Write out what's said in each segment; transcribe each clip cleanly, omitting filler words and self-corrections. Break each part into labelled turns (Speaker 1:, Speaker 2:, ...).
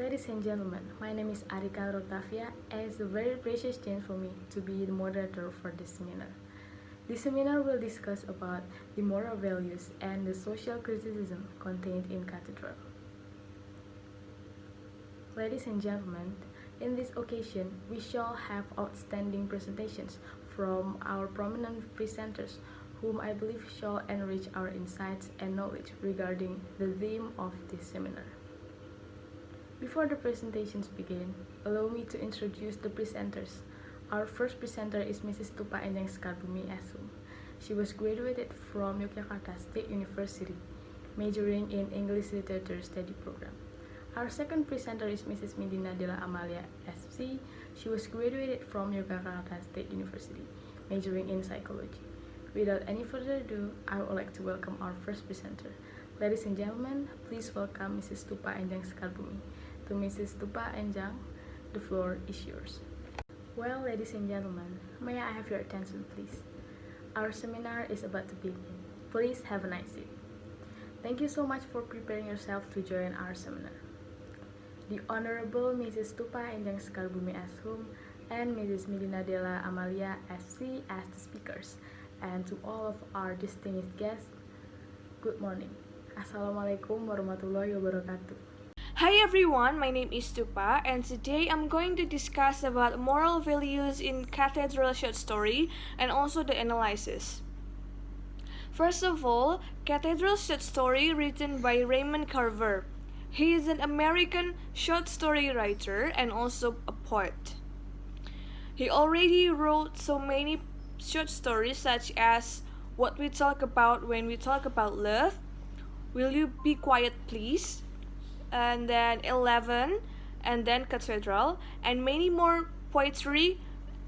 Speaker 1: Ladies and gentlemen, my name is Arika Nur Oktavia, and it's a very precious chance for me to be the moderator for this seminar. This seminar will discuss about the moral values and the social criticism contained in Cathedral. Ladies and gentlemen, in this occasion, we shall have outstanding presentations from our prominent presenters, whom I believe shall enrich our insights and knowledge regarding the theme of this seminar. Before the presentations begin, allow me to introduce the presenters. Our first presenter is Mrs. Stupa Enjang Skarbumi Asum. She was graduated from Yogyakarta State University, majoring in English Literature Study Program. Our second presenter is Mrs. Mindina Della A. SC. She was graduated from Yogyakarta State University, majoring in Psychology. Without any further ado, I would like to welcome our first presenter. Ladies and gentlemen, please welcome Mrs. Stupa Enjang Skarbumi. To Mrs. Stupa Enjang, the floor is yours. Well, ladies and gentlemen, may I have your attention, please? Our seminar is about to begin. Please have a nice seat. Thank you so much for preparing yourself to join our seminar. The Honorable Mrs. Stupa Enjang Skarbumi Ashum and Mrs. Mindina Della A SC as the speakers, and to all of our distinguished guests, good morning. Assalamualaikum warahmatullahi wabarakatuh.
Speaker 2: Hi everyone, my name is Stupa, and today I'm going to discuss about moral values in Cathedral short story and also the analysis. First of all, Cathedral short story written by Raymond Carver. He is an American short story writer and also a poet. He already wrote so many short stories such as What We Talk About When We Talk About Love, Will You Be Quiet Please, and then 11, and then Cathedral, and many more poetry,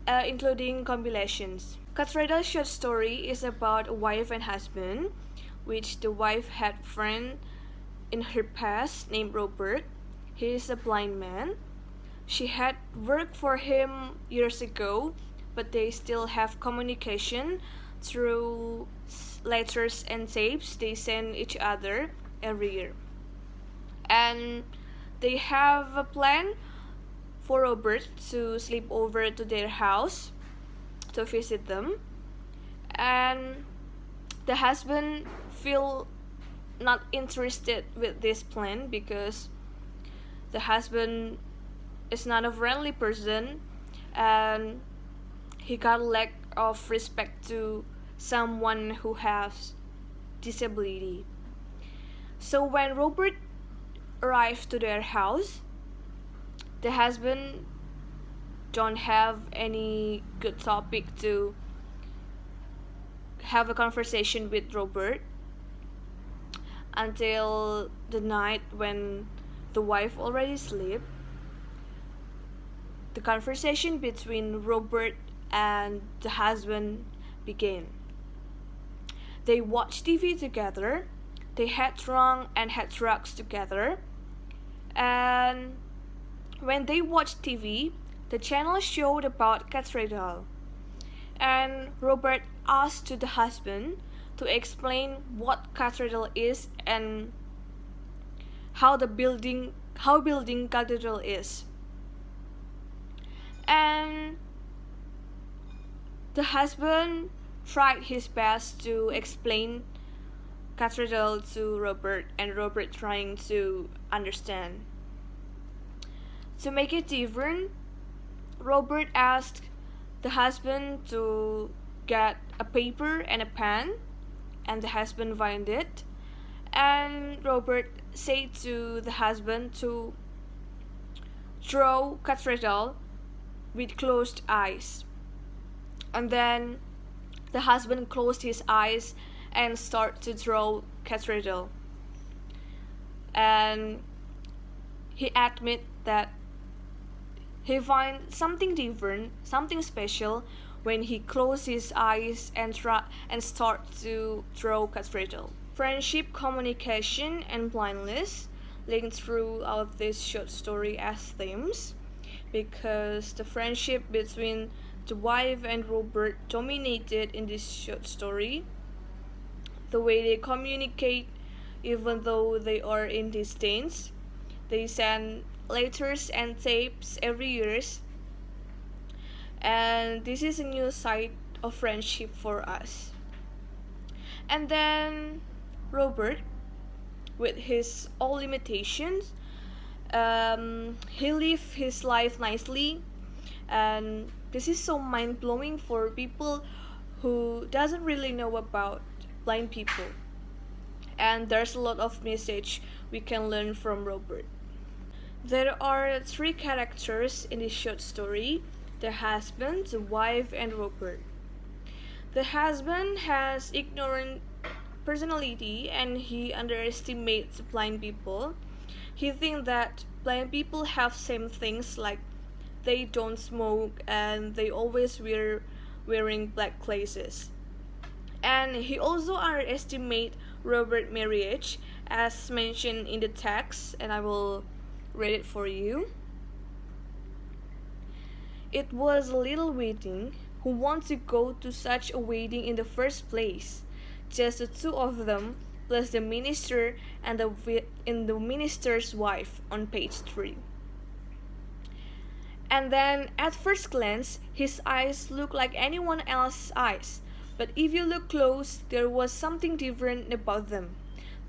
Speaker 2: including compilations. Cathedral short story is about a wife and husband, which the wife had a friend in her past named Robert. He is a blind man. She had worked for him years ago, but they still have communication through letters and tapes they send each other every year. And they have a plan for Robert to sleep over to their house to visit them. And the husband feel not interested with this plan because the husband is not a friendly person and he got a lack of respect to someone who has disability. So when Robert arrived to their house, the husband don't have any good topic to have a conversation with Robert until the night when the wife already sleep. The conversation between Robert and the husband began. They watched TV together, they had drunk and had drugs together, and when they watched TV, the channel showed about Cathedral, and Robert asked to the husband to explain what Cathedral is and how building Cathedral is. And the husband tried his best to explain Cathedral to Robert, and Robert trying to understand. To make it different, Robert asked the husband to get a paper and a pen, and the husband found it. And Robert said to the husband to draw Cathedral with closed eyes. And then the husband closed his eyes and started to draw Cathedral. And he admitted that he found something different, something special when he closed his eyes and start to draw Cathedral. Friendship, communication, and blindness linked throughout this short story as themes, because the friendship between the wife and Robert dominated in this short story. The way they communicate, even though they are in distance, they send letters and tapes every year, and this is a new side of friendship for us. And then Robert, with his all limitations, he lived his life nicely, and this is so mind-blowing for people who doesn't really know about blind people. And there's a lot of message we can learn from Robert. There are three characters in this short story: the husband, the wife, and Robert. The husband has ignorant personality and he underestimates blind people. He thinks that blind people have same things, like they don't smoke and they always wearing black glasses. And he also underestimates Robert marriage, as mentioned in the text, and I will read it for you. It was a little wedding. Who wants to go to such a wedding in the first place? Just the two of them, plus the minister and the minister's wife on page 3. And then, at first glance, his eyes look like anyone else's eyes. But if you look close, there was something different about them.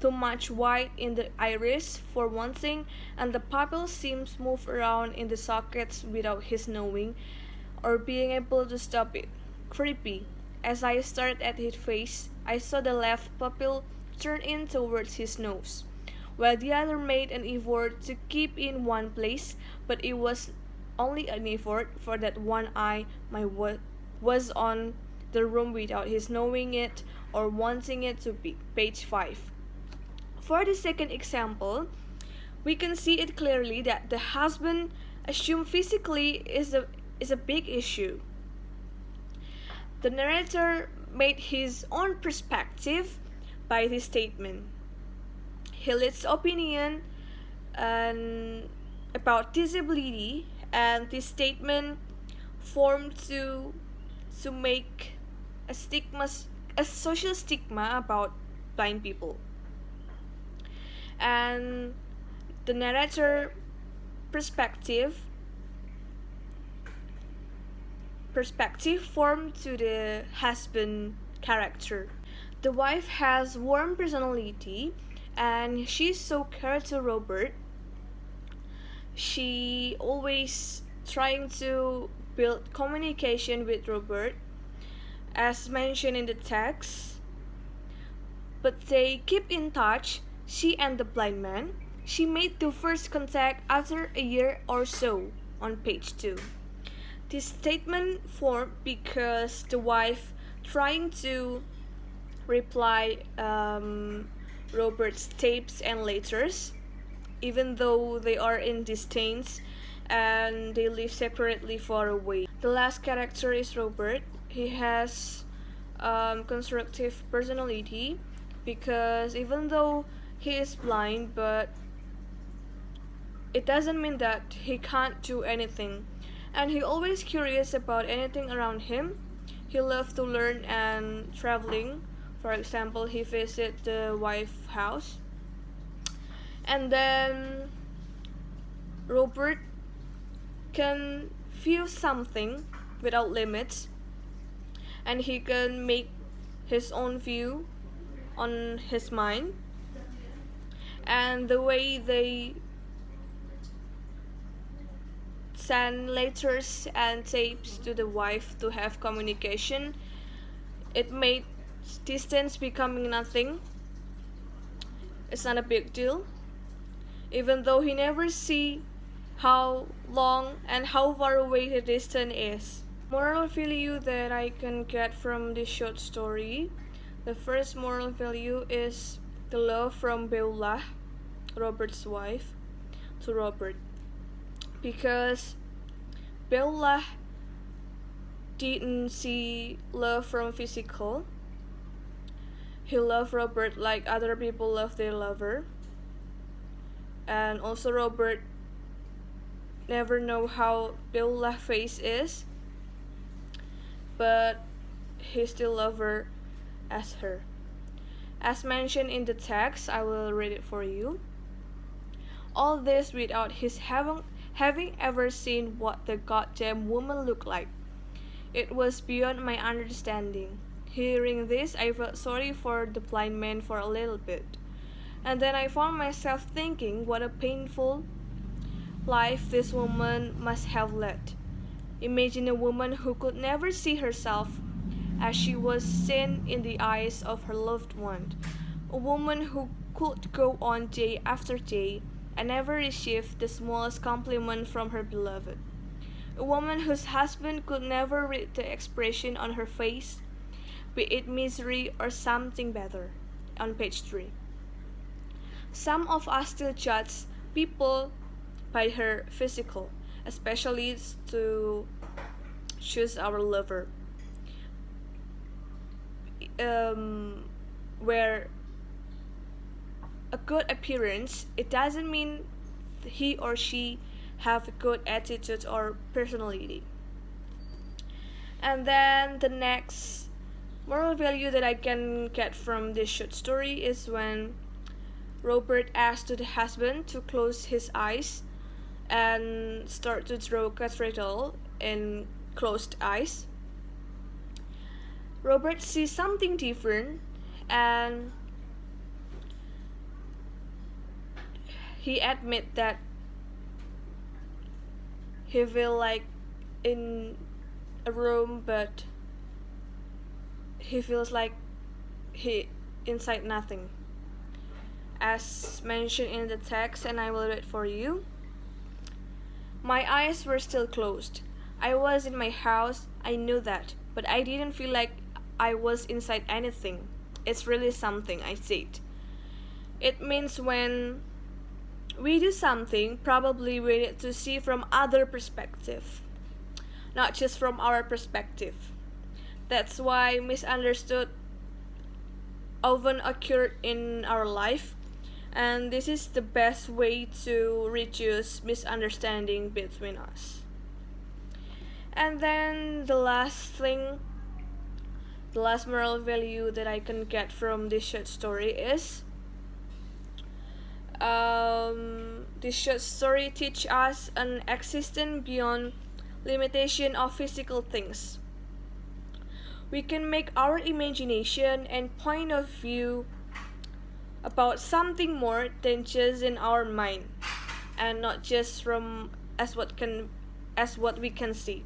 Speaker 2: Too much white in the iris, for one thing, and the pupils seems move around in the sockets without his knowing or being able to stop it. Creepy. As I stared at his face, I saw the left pupil turn in towards his nose, while the other made an effort to keep in one place, but it was only an effort, for that one eye was on the room without his knowing it or wanting it to be. Page 5. For the second example, we can see it clearly that the husband assumed physically is a big issue. The narrator made his own perspective by this statement. He leads opinion about disability, and this statement formed to make a social stigma about blind people. And the narrator perspective formed to the husband character. The wife has warm personality and she's so cared to Robert. She always trying to build communication with Robert, as mentioned in the text. But they keep in touch, she and the blind man. She made the first contact after a year or so on page 2. This statement formed because the wife trying to reply Robert's tapes and letters, even though they are in distance and they live separately far away. The last character is Robert. He has constructive personality because even though he is blind, but it doesn't mean that he can't do anything. And he always curious about anything around him. He loves to learn and traveling. For example, he visit the wife house. And then Robert can feel something without limits, and he can make his own view on his mind. And the way they send letters and tapes to the wife to have communication, it made distance becoming nothing. It's not a big deal, even though he never see how long and how far away the distance is. Moral value that I can get from this short story: the first moral value is the love from Beulah, Robert's wife, to Robert. Because Beulah didn't see love from physical. He loved Robert like other people love their lover. And also Robert never know how Beulah's face is, but he still love her as her. As mentioned in the text, I will read it for you. All this without his having ever seen what the goddamn woman looked like. It was beyond my understanding. Hearing this, I felt sorry for the blind man for a little bit. And then I found myself thinking what a painful life this woman must have led. Imagine a woman who could never see herself as she was seen in the eyes of her loved one. A woman who could go on day after day and never receive the smallest compliment from her beloved. A woman whose husband could never read the expression on her face, be it misery or something better. On page 3. Some of us still judge people by her physical, especially to choose our lover. Where a good appearance, it doesn't mean he or she have a good attitude or personality. And then the next moral value that I can get from this short story is when Robert asked the husband to close his eyes and start to draw cathedral in closed eyes. Robert sees something different and he admits that he feels like in a room, but he feels like he inside nothing. As mentioned in the text, and I will read for you. My eyes were still closed. I was in my house, I knew that, but I didn't feel like I was inside anything. It's really something, I said. It means when we do something, probably we need to see from other perspective, not just from our perspective. That's why misunderstood often occur in our life, and this is the best way to reduce misunderstanding between us. And then the last moral value that I can get from this short story is this short story teach us an existence beyond limitation of physical things. We can make our imagination and point of view about something more than just in our mind, and not just from as what we can see.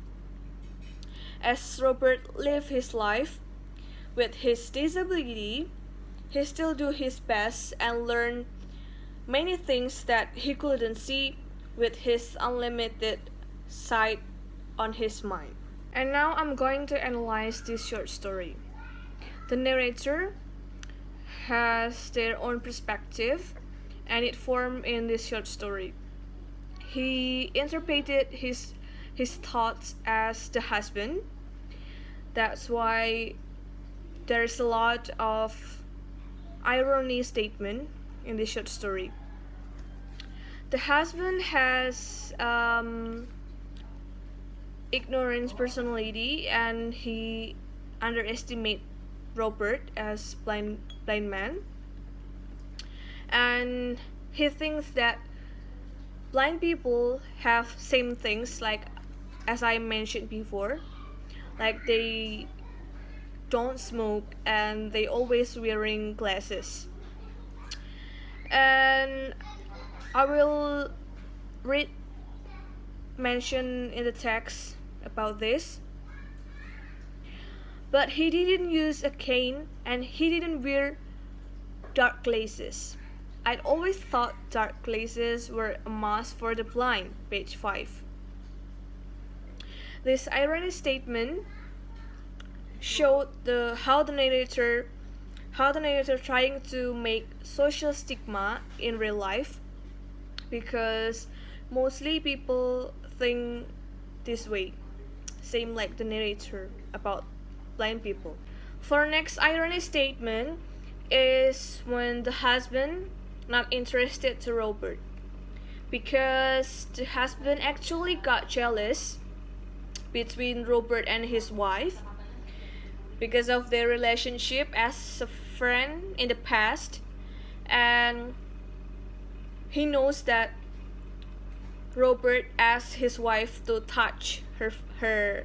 Speaker 2: As Robert lived his life with his disability, he still do his best and learn many things that he couldn't see with his unlimited sight on his mind. And now I'm going to analyze this short story. The narrator has their own perspective, and it formed in this short story. He interpreted his thoughts as the husband. That's why there's a lot of irony statement in this short story. The husband has ignorant personality, and he underestimates Robert as blind man, and he thinks that blind people have same things, like as I mentioned before, like they don't smoke and they always wearing glasses. And I will mention in the text about this. But he didn't use a cane and he didn't wear dark glasses. I'd always thought dark glasses were a must for the blind, page 5. This ironic statement showed how the narrator trying to make social stigma in real life, because mostly people think this way, same like the narrator about blind people. For next ironic statement is when the husband not interested to Robert, because the husband actually got jealous between Robert and his wife because of their relationship as a friend in the past, and he knows that Robert asks his wife to touch her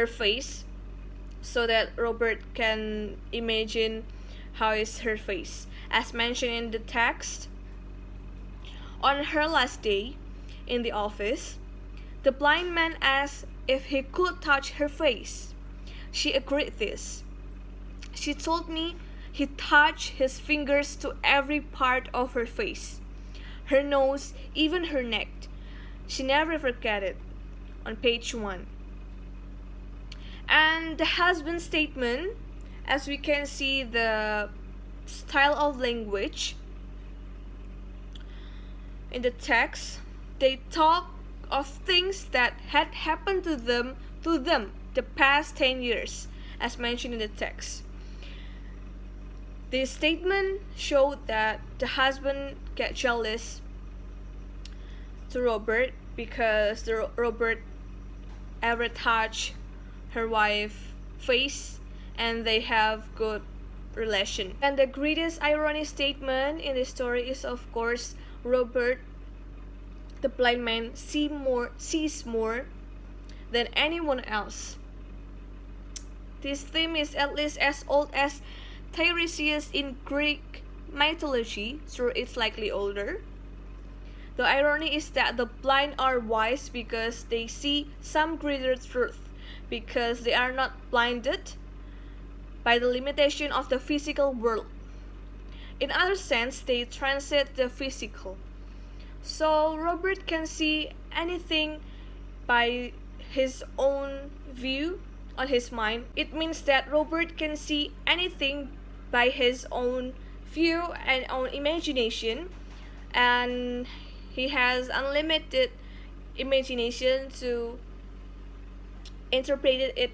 Speaker 2: face so that Robert can imagine how is her face. As mentioned in the text, on her last day in the office, the blind man asked if he could touch her face. She agreed this. She told me he touched his fingers to every part of her face, her nose, even her neck. She never forgot it. On page 1. And the husband's statement, as we can see the style of language in the text, they talk of things that had happened to them the past 10 years, as mentioned in the text. This statement showed that the husband get jealous to Robert because Robert ever touched her wife's face and they have good relation. And the greatest ironic statement in the story is, of course, Robert, the blind man, sees more than anyone else. This theme is at least as old as Tiresias in Greek mythology, so it's likely older. The irony is that the blind are wise because they see some greater truth, because they are not blinded by the limitation of the physical world. In other sense, they transcend the physical. So Robert can see anything by his own view on his mind. It means that Robert can see anything by his own view and own imagination, and he has unlimited imagination to interpret it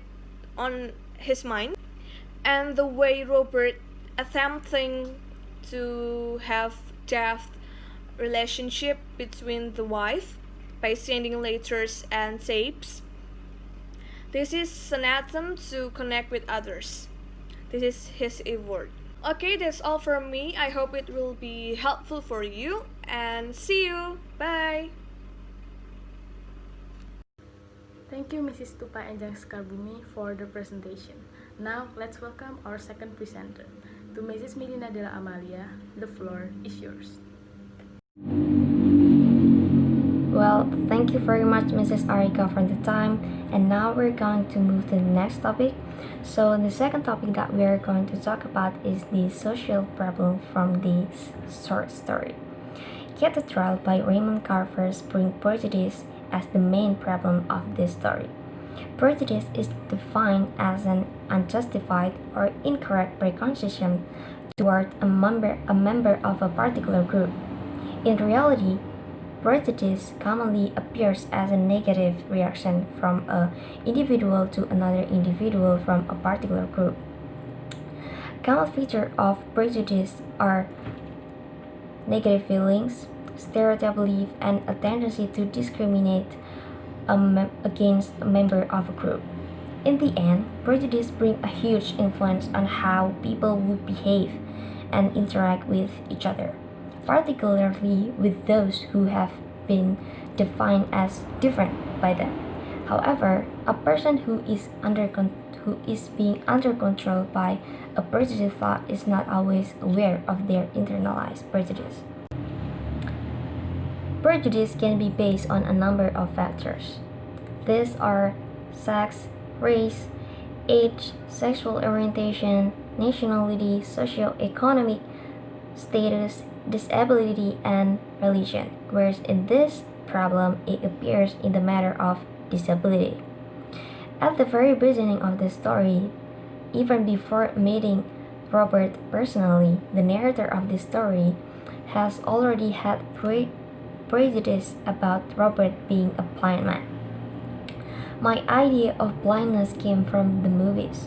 Speaker 2: on his mind. And the way Robert attempting to have depth relationship between the wife by sending letters and tapes, this is an attempt to connect with others. This is his effort. Okay, that's all from me. I hope it will be helpful for you, and see you. Bye.
Speaker 1: Thank you, Mrs. Stupa Enjang Skarbumi, for the presentation. Now, let's welcome our second presenter. To Mrs. Mindina Della A, the floor is yours.
Speaker 3: Well, thank you very much, Mrs. Arika, for the time. And now we're going to move to the next topic. So the second topic that we are going to talk about is the social problem from the short story. Cathedral by Raymond Carver's bring prejudice as the main problem of this story. Prejudice is defined as an unjustified or incorrect preconception toward a member of a particular group. In reality, prejudice commonly appears as a negative reaction from an individual to another individual from a particular group. Common features of prejudice are negative feelings, stereotype belief, and a tendency to discriminate against a member of a group. In the end, prejudice brings a huge influence on how people would behave and interact with each other, particularly with those who have been defined as different by them. However, a person who is being under control by a prejudiced thought is not always aware of their internalized prejudice. Prejudice can be based on a number of factors. These are sex, race, age, sexual orientation, nationality, socioeconomic status, disability, and religion, whereas in this problem it appears in the matter of disability. At the very beginning of the story, even before meeting Robert personally, the narrator of this story has already had prejudice about Robert being a blind man. My idea of blindness came from the movies.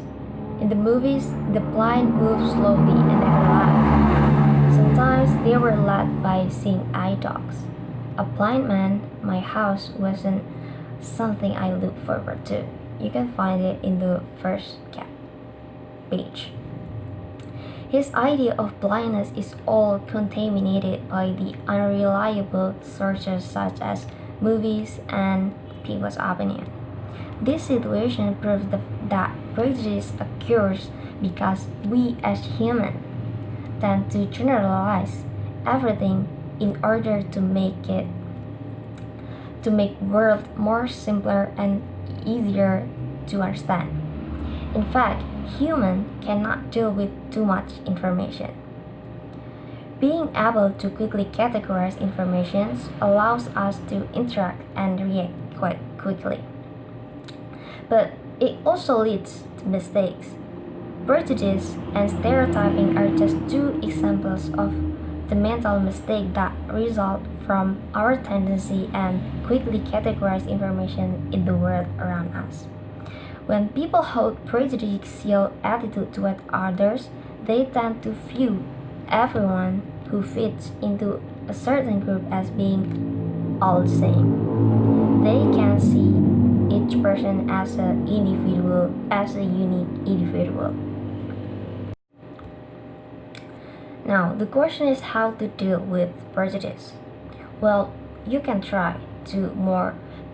Speaker 3: In the movies, the blind move slowly and never laugh. Sometimes they were led by seeing eye dogs. A blind man, my house wasn't something I look forward to. You can find it in the first page. His idea of blindness is all contaminated by the unreliable sources such as movies, and people's opinion. This situation proves that prejudice occurs because we as humans tend to generalize everything in order to make world more simpler and easier to understand. In fact, humans cannot deal with too much information. Being able to quickly categorize information allows us to interact and react quite quickly. But it also leads to mistakes. Prejudice and stereotyping are just two examples of the mental mistake that result from our tendency and quickly categorize information in the world around us. When people hold prejudicial attitude toward others, they tend to view everyone who fits into a certain group as being all the same. They can see each person as a unique individual. Now, the question is how to deal with prejudice. Well, you can try to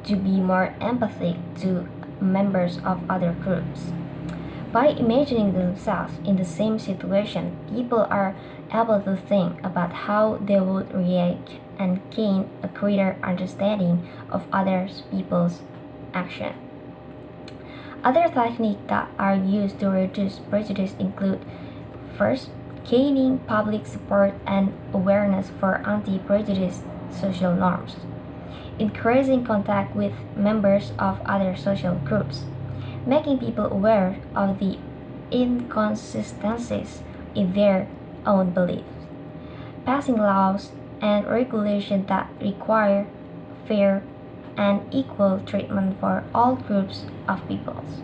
Speaker 3: be more empathic to members of other groups. By imagining themselves in the same situation, people are able to think about how they would react and gain a greater understanding of other people's action. Other techniques that are used to reduce prejudice include: first, gaining public support and awareness for anti-prejudice social norms; increasing contact with members of other social groups; making people aware of the inconsistencies in their own beliefs; passing laws and regulations that require fair and equal treatment for all groups of peoples.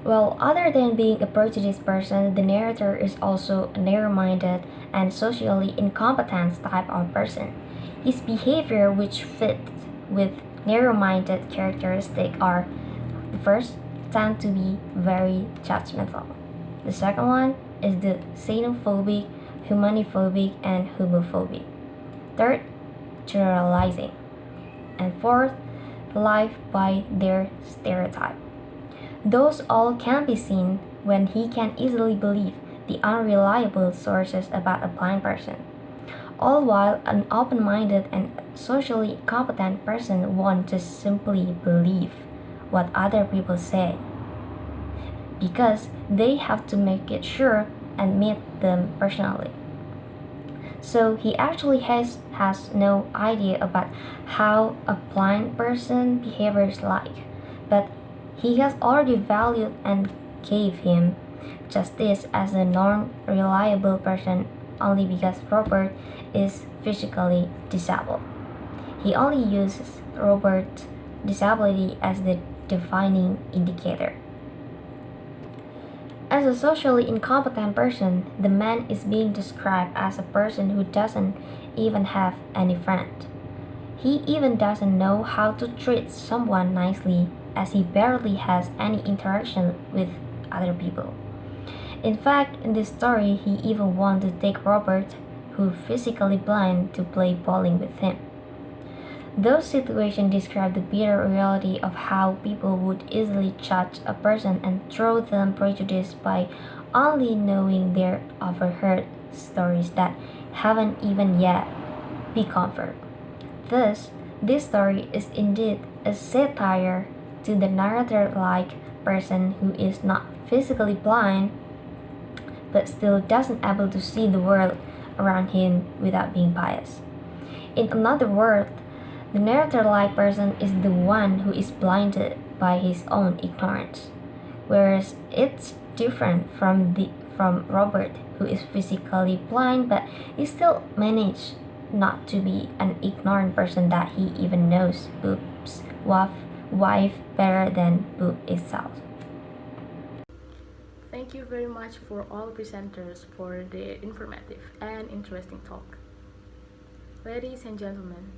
Speaker 3: Well, other than being a prejudiced person, the narrator is also a narrow-minded and socially incompetent type of person. His behavior, which fits with narrow-minded characteristics, are: the first, tend to be very judgmental; the second one is the xenophobic, humanophobic, and homophobic; third, generalizing; and fourth, live by their stereotype. Those all can be seen when he can easily believe the unreliable sources about a blind person, all while an open-minded and socially competent person won't just simply believe what other people say, because they have to make it sure and meet them personally. So he actually has no idea about how a blind person behaves like, but he has already valued and gave him justice as a non-reliable person only because Robert is physically disabled. He only uses Robert's disability as the defining indicator. As a socially incompetent person, the man is being described as a person who doesn't even have any friend. He even doesn't know how to treat someone nicely, as he barely has any interaction with other people. In fact, in this story, he even wants to take Robert, who is physically blind, to play bowling with him. Those situations describe the bitter reality of how people would easily judge a person and throw them prejudice by only knowing their overheard stories that haven't even yet been confirmed. Thus, this story is indeed a satire to the narrator-like person who is not physically blind but still doesn't able to see the world around him without being biased. In another word, the narrator-like person is the one who is blinded by his own ignorance, whereas it's different from Robert, who is physically blind but he still managed not to be an ignorant person that he even knows Boop's wife better than Boop itself.
Speaker 1: Thank you very much for all presenters for their informative and interesting talk. Ladies and gentlemen,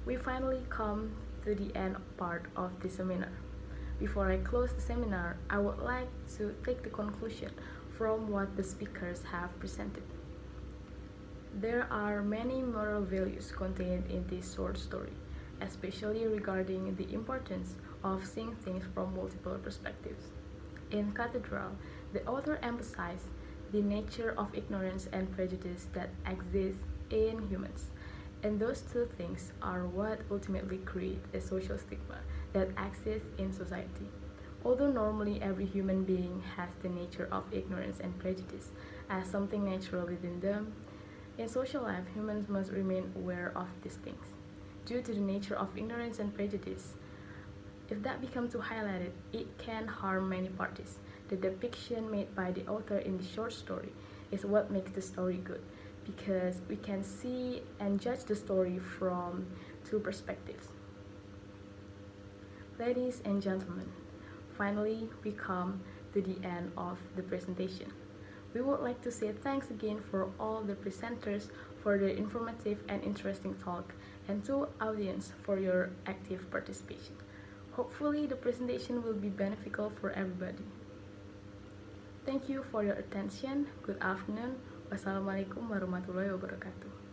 Speaker 1: we finally come to the end part of the seminar. Before I close the seminar, I would like to take the conclusion from what the speakers have presented. There are many moral values contained in this short story, especially regarding the importance of seeing things from multiple perspectives. In Cathedral, the author emphasized the nature of ignorance and prejudice that exists in humans. And those two things are what ultimately create a social stigma that exists in society. Although normally every human being has the nature of ignorance and prejudice as something natural within them, in social life humans must remain aware of these things. Due to the nature of ignorance and prejudice, if that becomes too highlighted, it can harm many parties. The depiction made by the author in the short story is what makes the story good, because we can see and judge the story from two perspectives. Ladies and gentlemen, finally we come to the end of the presentation. We would like to say thanks again for all the presenters for their informative and interesting talk, and to audience for your active participation. Hopefully the presentation will be beneficial for everybody. Thank you for your attention. Good afternoon. Wassalamualaikum warahmatullahi wabarakatuh.